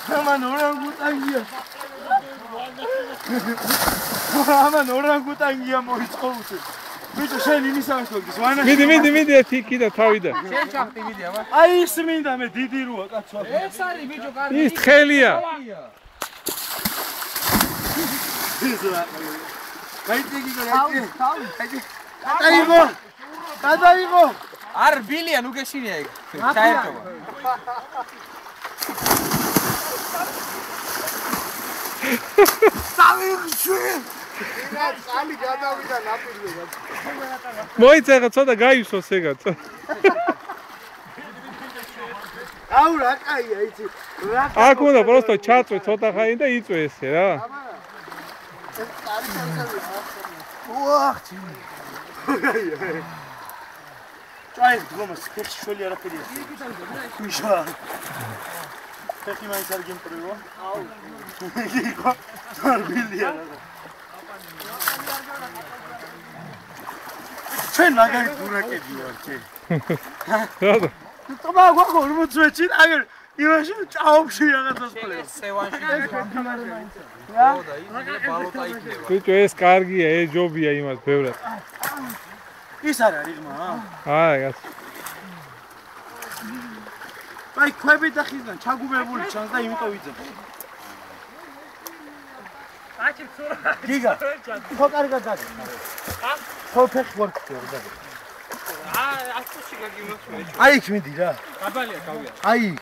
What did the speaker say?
Aman orangutangია. Aman orangutangია მოიწყოუს. Ბიჭო შენ იმის ამბობ ვანა. მიდი ეთიკი და თავიდან. შენ ჩახტი მიდი აბა. აი ის მინდა მე დიდი როა კაცო. ეს არის ბიჭო კარგი. ის თხელია. გაიწიგი გორაკი. გადაიღო. არ ბილია ნუ გეშინია ეგ. ჩაერთობა. სამიხვი. წალი გადავიდა ნაპირზე. მოიცეხა ცოტა გაივსოს ეგაც. აუ რა კაია იცი. აქ უნდა просто ჩაწვე ცოტა ხანი და იწვე ესე რა. უახ. Try გომას ფეხშველი არაფერია. მიშა. ფეხი მაინც არ გიმპრიო. აუ. იგო. თორბილია რა. ჩვენ მაგარი გურაკები ვარ ჩე. რა. თქმა გვაქვს 40 წინ აგერ იმაში ჭაობში რაღაცას ყოლე. სევანში რა? და ის ბალოტა იქნება. ბიჭო ეს კარგია, ეჯობია იმას ბევრად. ის არ არის ღმა? აი, აი ქვები და ხიზან ჩაგუბებული ჩანს და იმიტომ ვიძებ. აჩი ცურა. გიგა. ხო კარგად დაგი. ხო ფეხი ვორქი და. ასოში გაგიმოწმე. აი იქ მიდი რა. აბალია გავია. აი